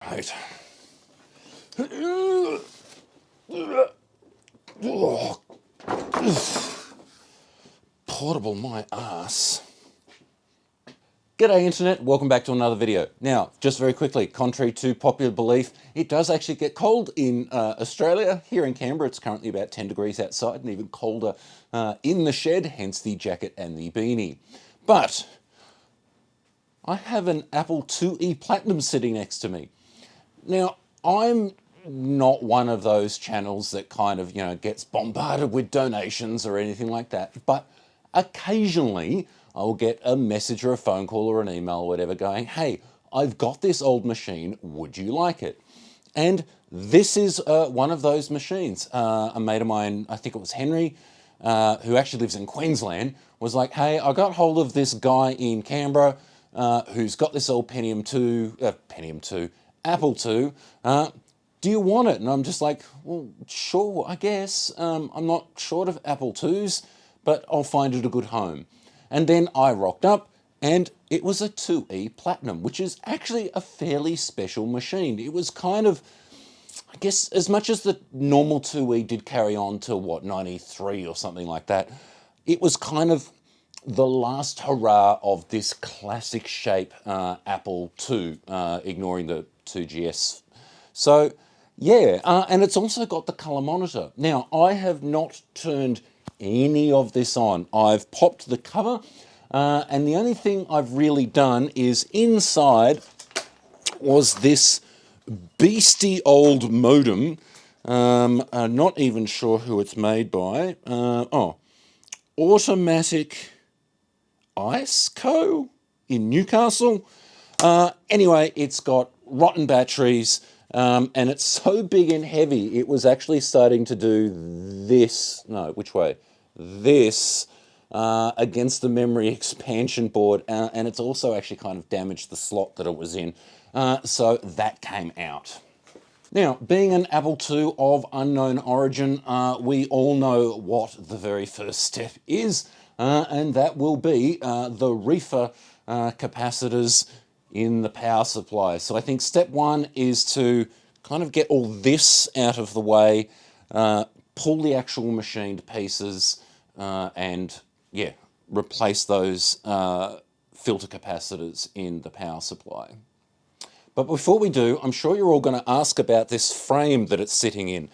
Right. Portable my ass. G'day internet, welcome back to another video. Now, just very quickly, contrary to popular belief, it does actually get cold in Australia. Here in Canberra, it's currently about 10 degrees outside and even colder in the shed, hence the jacket and the beanie. But I have an Apple IIe Platinum sitting next to me. Now, I'm not one of those channels that kind of, gets bombarded with donations or anything like that, but occasionally I'll get a message or a phone call or an email or whatever going, hey, I've got this old machine, would you like it? And this is one of those machines. A mate of mine, I think it was Henry, who actually lives in Queensland, was like, hey, I got hold of this guy in Canberra who's got this old Apple II, do you want it? And I'm just like, well, sure, I guess. I'm not short of Apple IIs, but I'll find it a good home. And then I rocked up and it was a IIe Platinum, which is actually a fairly special machine. It was kind of, I guess, as much as the normal IIe did carry on to, 93 or something like that, it was kind of the last hurrah of this classic shape Apple II, ignoring the 2GS. So, yeah, and it's also got the colour monitor. Now, I have not turned any of this on. I've popped the cover, and the only thing I've really done is inside was this beastie old modem. I'm not even sure who it's made by. Automatic Ice Co. in Newcastle. Anyway, it's got rotten batteries, and it's so big and heavy, it was actually starting to do this, no, which way? This against the memory expansion board, and it's also actually kind of damaged the slot that it was in, so that came out. Now, being an Apple II of unknown origin, we all know what the very first step is, and that will be the reefer capacitors in the power supply. So I think step one is to kind of get all this out of the way, pull the actual machine to pieces, and yeah, replace those filter capacitors in the power supply. But before we do, I'm sure you're all going to ask about this frame that it's sitting in.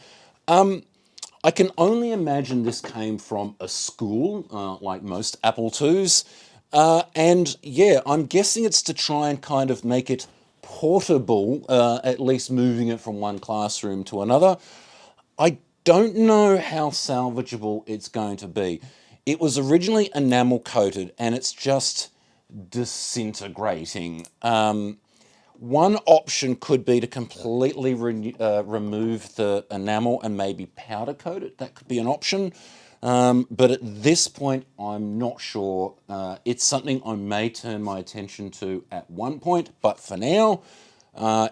I can only imagine this came from a school, like most Apple IIs. And yeah, I'm guessing it's to try and kind of make it portable, at least moving it from one classroom to another. I don't know how salvageable it's going to be. It was originally enamel coated and it's just disintegrating. One option could be to completely remove the enamel and maybe powder coat it. That could be an option. But at this point, I'm not sure. It's something I may turn my attention to at one point, but for now,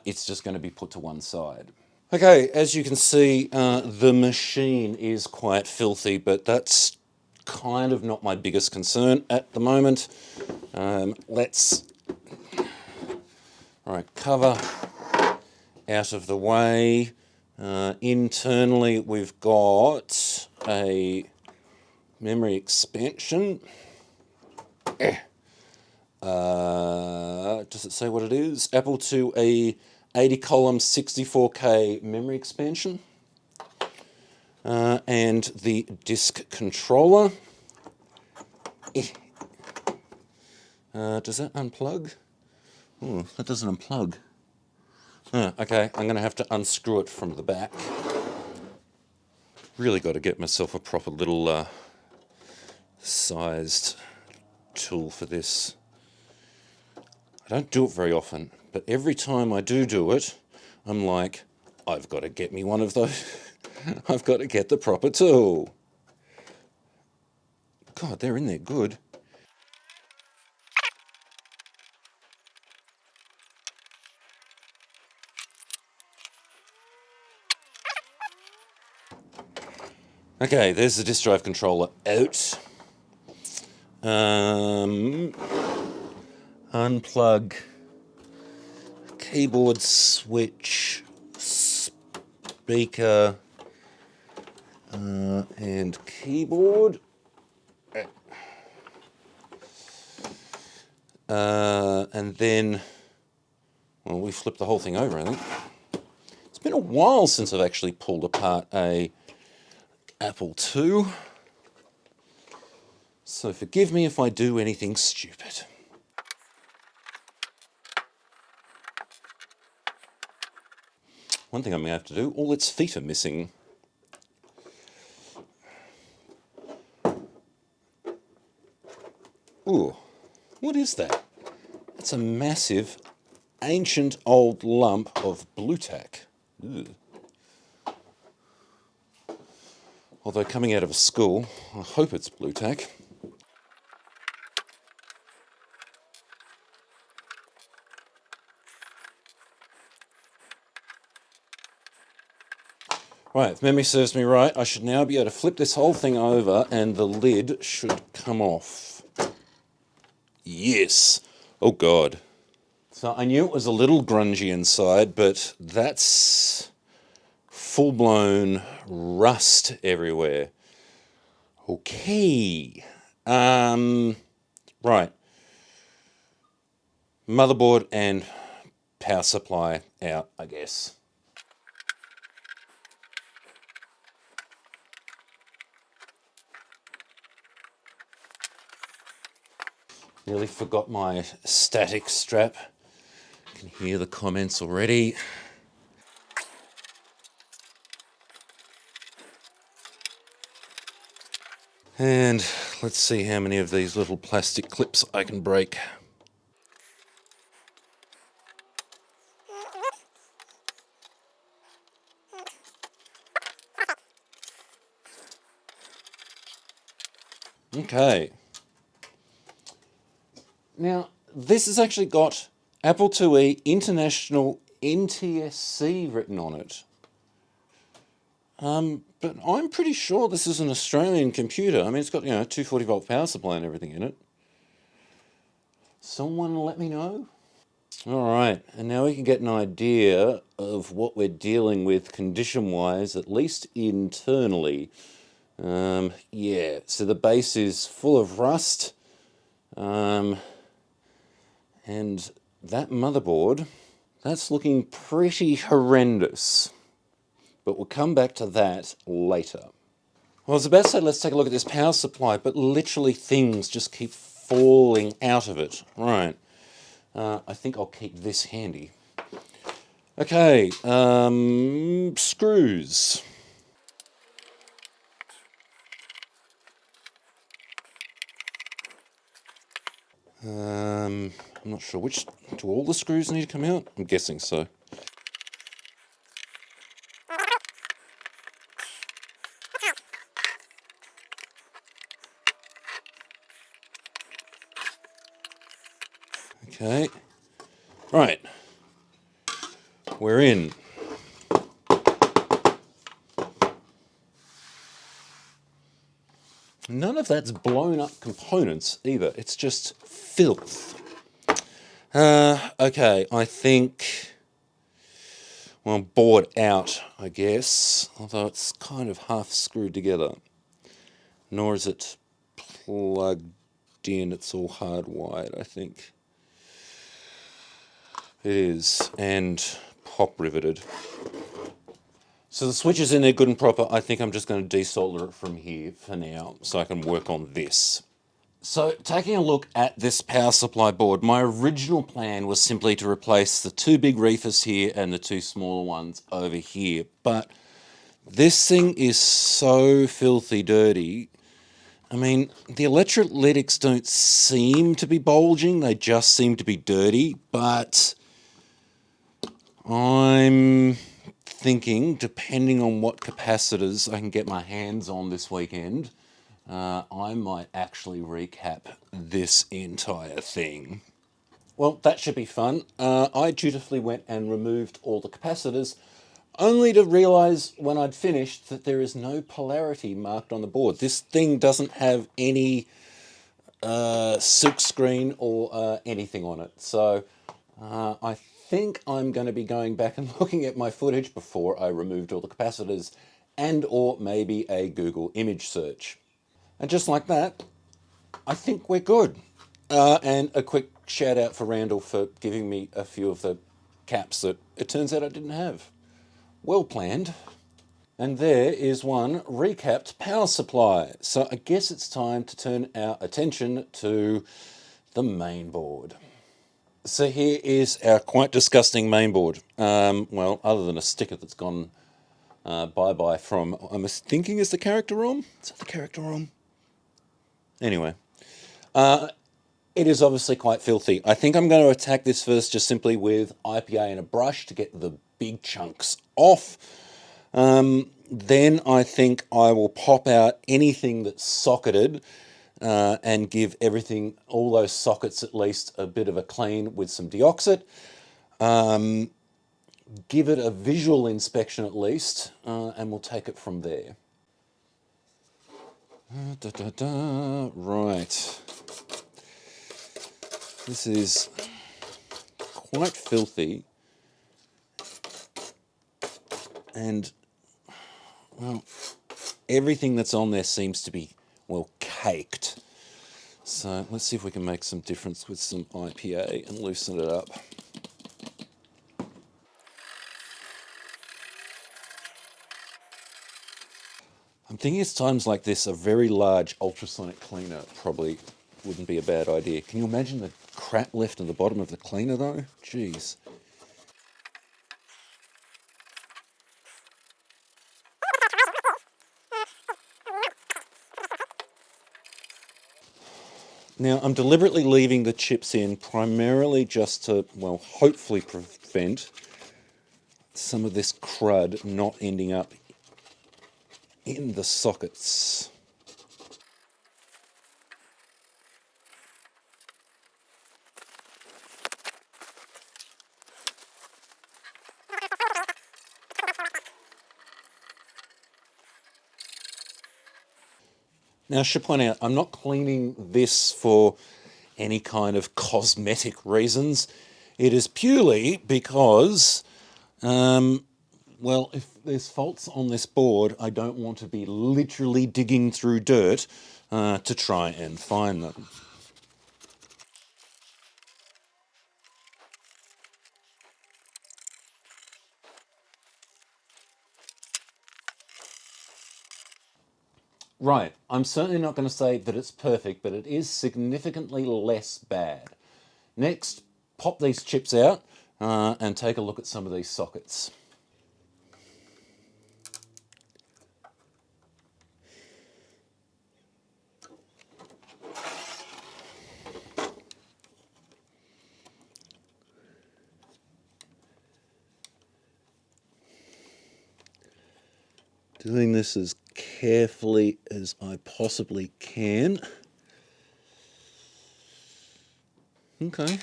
it's just going to be put to one side. Okay, as you can see, the machine is quite filthy, but that's kind of not my biggest concern at the moment. Let's cover out of the way. Internally, we've got a memory expansion. Does it say what it is? Apple IIe 80-column 64K memory expansion. And the disk controller. Does that unplug? Oh, that doesn't unplug. Okay, I'm going to have to unscrew it from the back. Really got to get myself a proper little sized tool for this. I don't do it very often, but every time I do it, I'm like, I've got to get me one of those. I've got to get the proper tool. God, they're in there good. Okay, there's the disk drive controller out. Unplug keyboard switch, speaker, and keyboard. And then, well, we flipped the whole thing over, I think. It's been a while since I've actually pulled apart a Apple II. So forgive me if I do anything stupid. One thing I'm going to have to do, all its feet are missing. Ooh, what is that? It's a massive, ancient old lump of blue tack. Ugh. Although coming out of a school, I hope it's blue tack. Right, if memory serves me right, I should now be able to flip this whole thing over and the lid should come off. Yes. Oh God. So I knew it was a little grungy inside, but that's full-blown rust everywhere. Okay. Right. Motherboard and power supply out, I guess. Nearly forgot my static strap. I can hear the comments already. And let's see how many of these little plastic clips I can break. Okay. Now, this has actually got Apple IIe International NTSC written on it. But I'm pretty sure this is an Australian computer. I mean, it's got, 240 volt power supply and everything in it. Someone let me know. All right, and now we can get an idea of what we're dealing with condition-wise, at least internally. Yeah, so the base is full of rust. And that motherboard, that's looking pretty horrendous. But we'll come back to that later. Well, I was about to say let's take a look at this power supply, but literally things just keep falling out of it. Right. I think I'll keep this handy. Okay, screws. I'm not sure which. Do all the screws need to come out? I'm guessing so. Okay. Right. We're in. None of that's blown up components either. It's just filth. Okay, I think, well, bored out, I guess. Although it's kind of half screwed together. Nor is it plugged in, it's all hardwired, I think. It is, and pop riveted. So the switch is in there good and proper. I think I'm just going to desolder it from here for now so I can work on this. So taking a look at this power supply board, my original plan was simply to replace the two big reefers here and the two smaller ones over here. But this thing is so filthy dirty. I mean, the electrolytics don't seem to be bulging, they just seem to be dirty, but I'm thinking, depending on what capacitors I can get my hands on this weekend, I might actually recap this entire thing. Well, that should be fun. I dutifully went and removed all the capacitors, only to realise when I'd finished that there is no polarity marked on the board. This thing doesn't have any silk screen or anything on it. So I think I'm going to be going back and looking at my footage before I removed all the capacitors, and or maybe a Google image search. And just like that, I think we're good. And a quick shout out for Randall for giving me a few of the caps that it turns out I didn't have. Well planned. And there is one recapped power supply. So I guess it's time to turn our attention to the main board. So here is our quite disgusting main board. Well, other than a sticker that's gone bye-bye from, I'm thinking is the character ROM? Is that the character ROM? Anyway, it is obviously quite filthy. I think I'm going to attack this first just simply with IPA and a brush to get the big chunks off. Then I think I will pop out anything that's socketed and give everything, all those sockets at least, a bit of a clean with some deoxit. Give it a visual inspection at least, and we'll take it from there. Right. This is quite filthy. And, well, everything that's on there seems to be, well, caked. So let's see if we can make some difference with some IPA and loosen it up. I'm thinking it's times like this, a very large ultrasonic cleaner probably wouldn't be a bad idea. Can you imagine the crap left at the bottom of the cleaner though? Jeez. Now, I'm deliberately leaving the chips in primarily just to, well, hopefully prevent some of this crud not ending up in the sockets. Now, I should point out, I'm not cleaning this for any kind of cosmetic reasons. It is purely because, well, if there's faults on this board, I don't want to be literally digging through dirt to try and find them. Right, I'm certainly not going to say that it's perfect, but it is significantly less bad. Next, pop these chips out and take a look at some of these sockets. Doing this as carefully as I possibly can. Okay,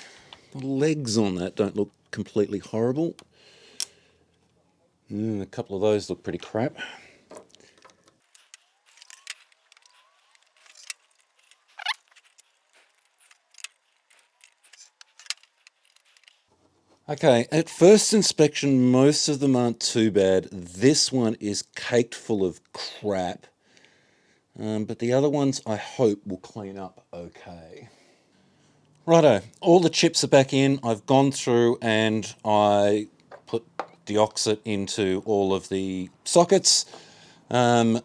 the legs on that don't look completely horrible. A couple of those look pretty crap. Okay, at first inspection, most of them aren't too bad. This one is caked full of crap. But the other ones, I hope, will clean up okay. Righto, all the chips are back in. I've gone through and I put deoxit into all of the sockets. It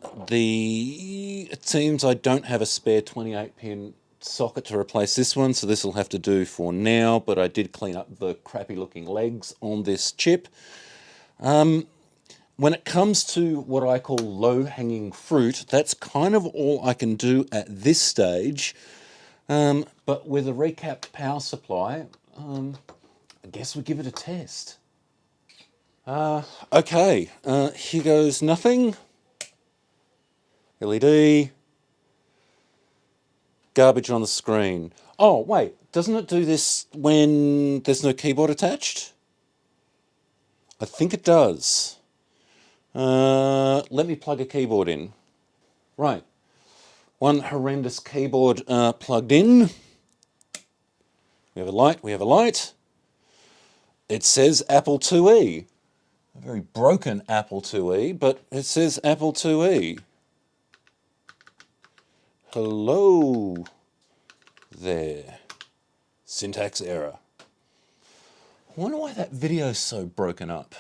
seems I don't have a spare 28-pin socket to replace this one, so this will have to do for now, but I did clean up the crappy looking legs on this chip. When it comes to what I call low-hanging fruit, that's kind of all I can do at this stage. But with a recapped power supply, I guess we give it a test. Okay, here goes nothing. LED. Garbage on the screen. Oh, wait, doesn't it do this when there's no keyboard attached? I think it does. Let me plug a keyboard in. Right. One horrendous keyboard plugged in. We have a light, we have a light. It says Apple IIe. A very broken Apple IIe, but it says Apple IIe. Hello there. Syntax error. I wonder why that video's so broken up.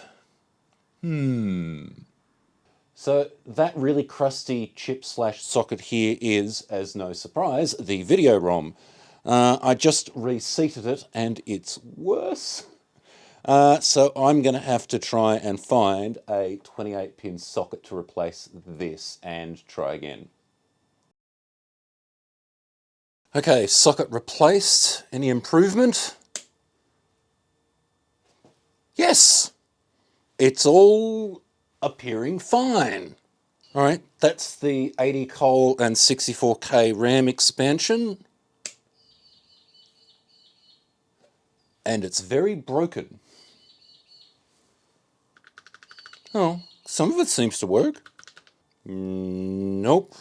So that really crusty chip/socket here is, as no surprise, the video ROM. I just reseated it and it's worse. So I'm going to have to try and find a 28-pin socket to replace this and try again. Okay, socket replaced. Any improvement? Yes! It's all appearing fine. All right, that's the 80 col and 64K RAM expansion. And it's very broken. Oh, some of it seems to work. Nope.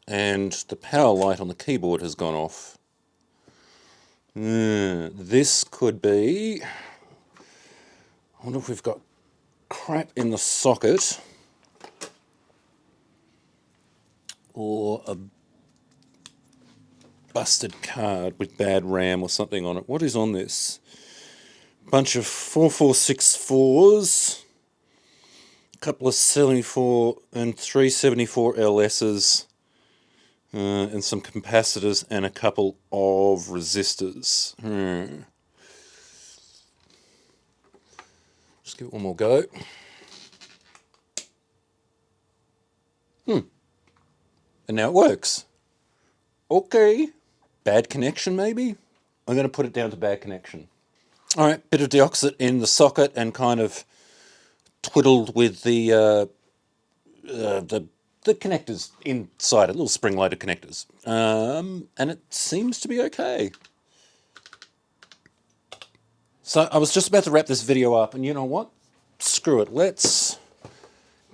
And the power light on the keyboard has gone off. This could be... I wonder if we've got crap in the socket. Or a busted card with bad RAM or something on it. What is on this? Bunch of 4464s. Couple of 74 and 374 LSs, and some capacitors and a couple of resistors. Just give it one more go. And now it works. Okay. Bad connection maybe? I'm going to put it down to bad connection. All right, bit of deoxit in the socket and kind of twiddled with the connectors inside it, little spring-loaded connectors, and it seems to be okay. So I was just about to wrap this video up, and you know what? Screw it. Let's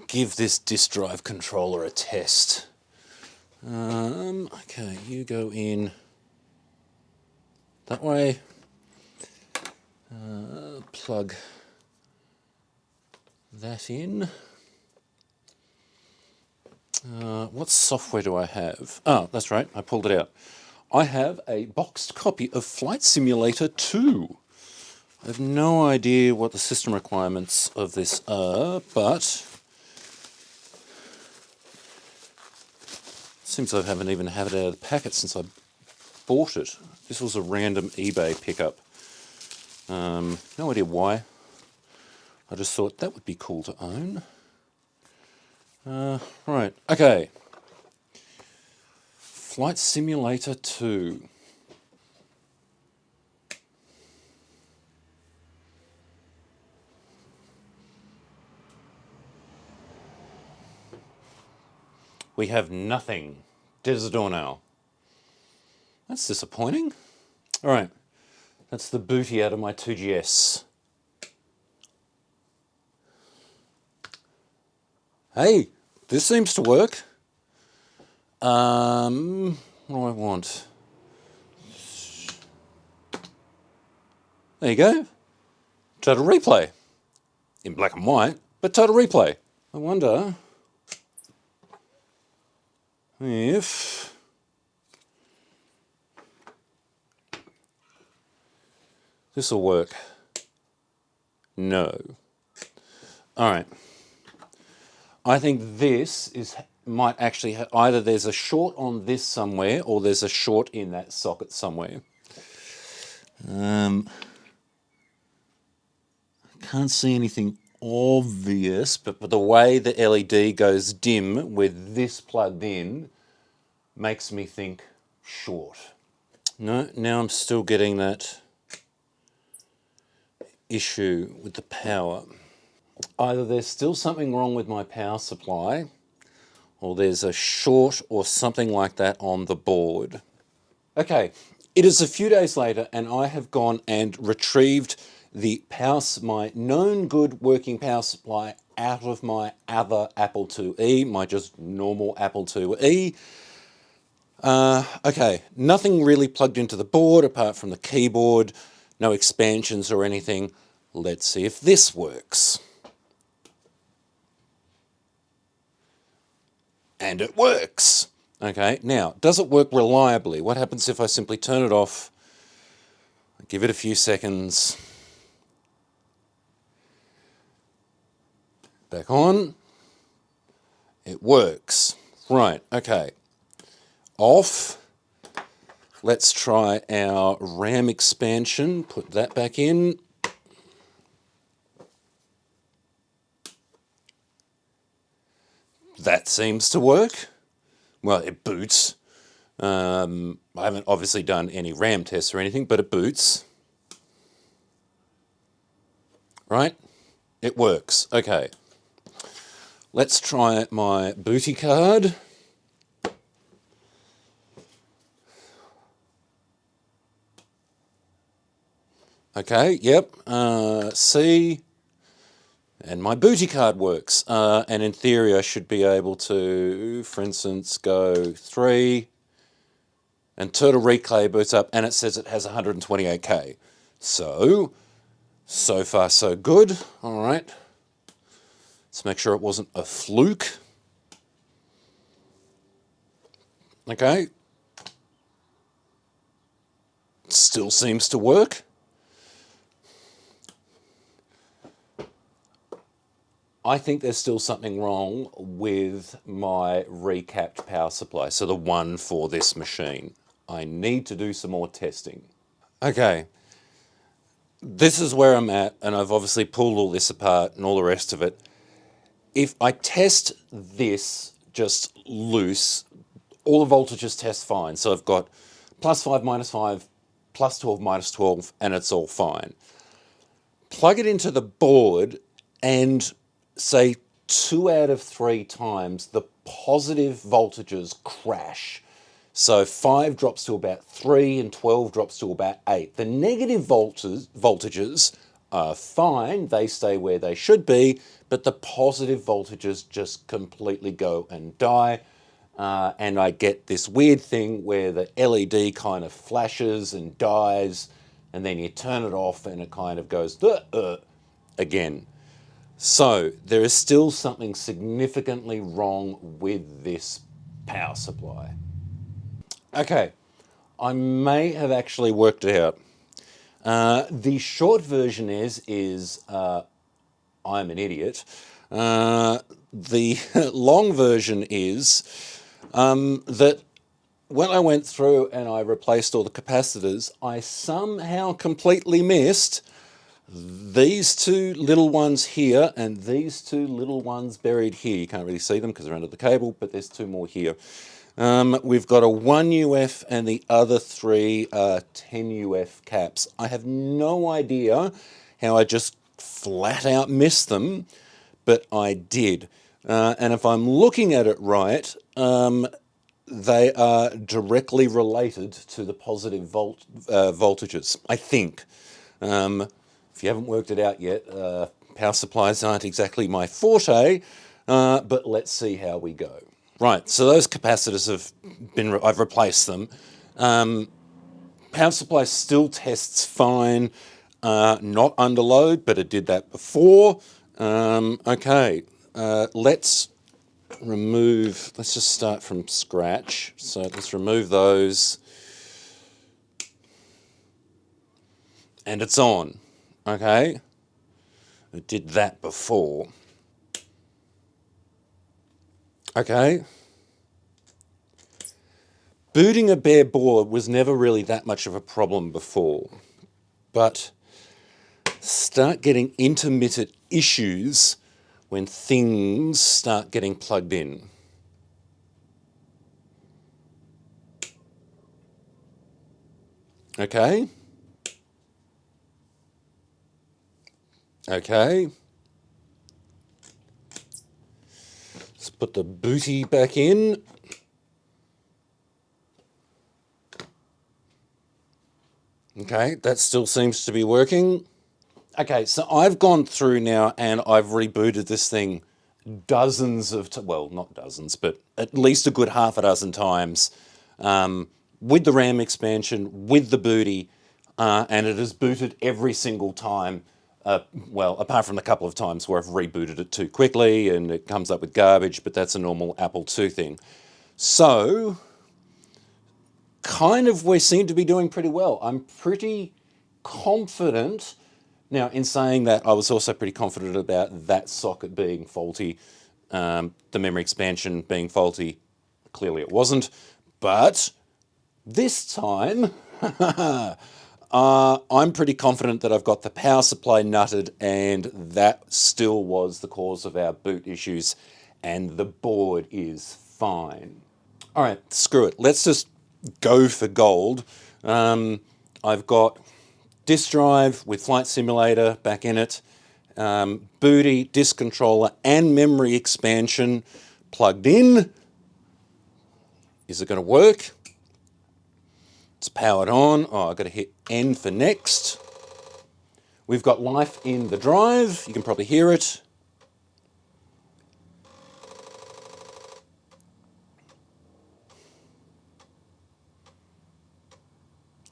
give this disk drive controller a test. Okay, you go in that way. Plug that in. What software do I have? Oh, that's right, I pulled it out. I have a boxed copy of Flight Simulator 2. I have no idea what the system requirements of this are, but it seems I haven't even had it out of the packet since I bought it. This was a random eBay pickup. No idea why. I just thought that would be cool to own. Right, okay. Flight Simulator 2. We have nothing. Dead as a doornail. That's disappointing. All right, that's the booty out of my 2GS. Hey, this seems to work. What do I want? There you go. Total replay. In black and white, but total replay. I wonder if this will work. No. All right. I think this might actually either there's a short on this somewhere or there's a short in that socket somewhere. I can't see anything obvious, but the way the LED goes dim with this plugged in makes me think short. No, now I'm still getting that issue with the power. Either there's still something wrong with my power supply, or there's a short or something like that on the board. Okay, it is a few days later and I have gone and retrieved my known good working power supply out of my other Apple IIe, my just normal Apple IIe. Okay, nothing really plugged into the board apart from the keyboard, no expansions or anything. Let's see if this works. And it works. Okay, now, does it work reliably? What happens if I simply turn it off, give it a few seconds, back on? It works. Right, okay. Off. Let's try our RAM expansion. Put that back in. That seems to work. Well, it boots. I haven't obviously done any RAM tests or anything, but it boots. Right? It works. Okay. Let's try my booty card. Okay, yep. C. And my booty card works. And in theory, I should be able to, for instance, go 3. And Turtle Reclay boots up, and it says it has 128K. So far so good. All right. Let's make sure it wasn't a fluke. Okay. Still seems to work. I think there's still something wrong with my recapped power supply, so the one for this machine. I need to do some more testing. Okay, this is where I'm at, and I've obviously pulled all this apart and all the rest of it. If I test this just loose, all the voltages test fine. So I've got +5, -5, +12, -12, and it's all fine. Plug it into the board and say 2 out of 3 times the positive voltages crash. So 5 drops to about 3 and 12 drops to about 8. The negative voltages are fine, they stay where they should be, but the positive voltages just completely go and die. And I get this weird thing where the LED kind of flashes and dies, and then you turn it off and it kind of goes again. So there is still something significantly wrong with this power supply. Okay, I may have actually worked it out. The short version is I'm an idiot. The long version is that when I went through and I replaced all the capacitors, I somehow completely missed these 2 little ones here and these 2 little ones buried here. You can't really see them because they're under the cable, but there's 2 more here. We've got a 1 UF and the other 3 are 10 UF caps. I have no idea how I just flat out missed them, but I did. And if I'm looking at it right, they are directly related to the positive voltages, I think. If you haven't worked it out yet, power supplies aren't exactly my forte, but let's see how we go. Right, so those capacitors I've replaced them. Power supply still tests fine, not under load, but it did that before. Okay, let's just start from scratch. So let's remove those. And it's on. Okay, it did that before. Okay. Booting a bare board was never really that much of a problem before, but start getting intermittent issues when things start getting plugged in. Okay. Okay. Let's put the booty back in. Okay, that still seems to be working. Okay, so I've gone through now and I've rebooted this thing dozens of, well, not dozens, but at least a good half a dozen times with the RAM expansion, with the booty, and it has booted every single time well, apart from a couple of times where I've rebooted it too quickly and it comes up with garbage, but that's a normal Apple II thing. So, kind of we seem to be doing pretty well. I'm pretty confident. Now, in saying that, I was also pretty confident about that socket being faulty, the memory expansion being faulty. Clearly it wasn't. But this time, I'm pretty confident that I've got the power supply nutted, and that still was the cause of our boot issues, and the board is fine. All right, screw it. Let's just go for gold. I've got disk drive with Flight Simulator back in it, booty, disk controller, and memory expansion plugged in. Is it going to work? It's powered on. Oh, I've got to hit N for next. We've got life in the drive. You can probably hear it.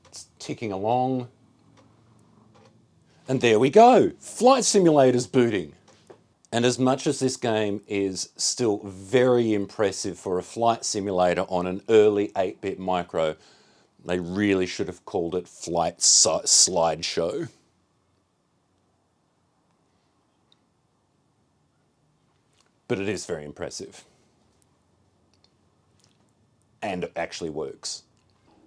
It's ticking along. And there we go. Flight Simulator's booting. And as much as this game is still very impressive for a flight simulator on an early 8-bit micro, they really should have called it Flight Slideshow. But it is very impressive. And it actually works.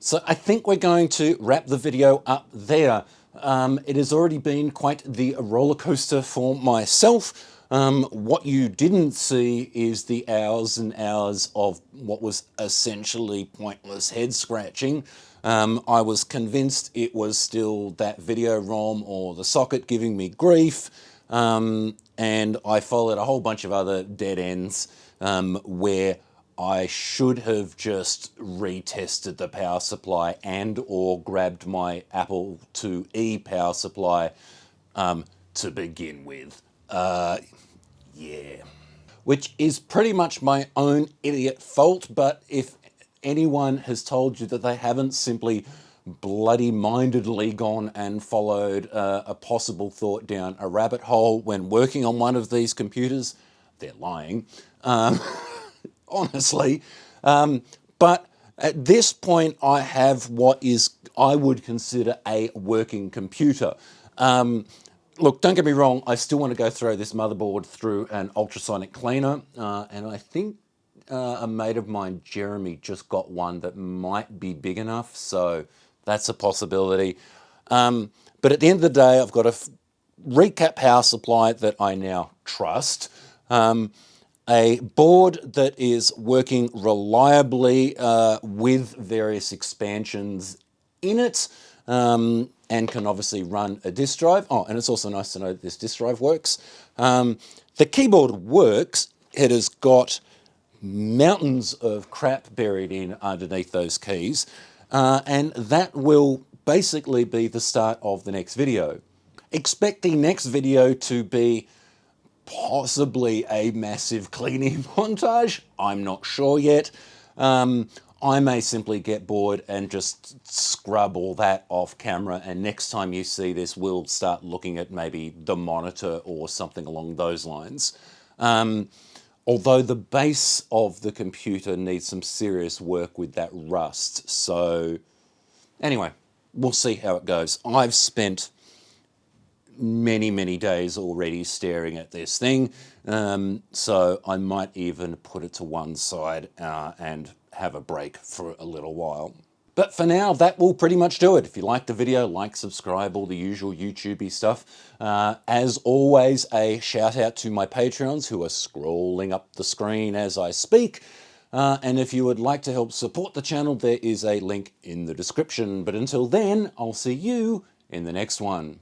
So I think we're going to wrap the video up there. It has already been quite the roller coaster for myself. What you didn't see is the hours and hours of what was essentially pointless head scratching. I was convinced it was still that video ROM or the socket giving me grief, and I followed a whole bunch of other dead ends where I should have just retested the power supply and or grabbed my Apple IIe power supply to begin with. Yeah. Which is pretty much my own idiot fault, but if anyone has told you that they haven't simply bloody-mindedly gone and followed a possible thought down a rabbit hole when working on one of these computers, they're lying. Honestly. But at this point, I have what is, I would consider, a working computer. Look, don't get me wrong, I still want to go throw this motherboard through an ultrasonic cleaner, and I think a mate of mine, Jeremy, just got one that might be big enough, so that's a possibility. But at the end of the day, I've got a recap power supply that I now trust, a board that is working reliably with various expansions in it, and can obviously run a disk drive. Oh, and it's also nice to know that this disk drive works. The keyboard works. It has got mountains of crap buried in underneath those keys, and that will basically be the start of the next video. Expect the next video to be possibly a massive cleaning montage. I'm not sure yet. I may simply get bored and just scrub all that off camera, and next time you see this, we'll start looking at maybe the monitor or something along those lines. Although the base of the computer needs some serious work with that rust. So anyway, we'll see how it goes. I've spent many days already staring at this thing, so I might even put it to one side and have a break for a little while. But for now, that will pretty much do it. If you liked the video, like, subscribe, all the usual YouTubey stuff. As always, a shout out to my Patreons who are scrolling up the screen as I speak. And if you would like to help support the channel, there is a link in the description. But until then, I'll see you in the next one.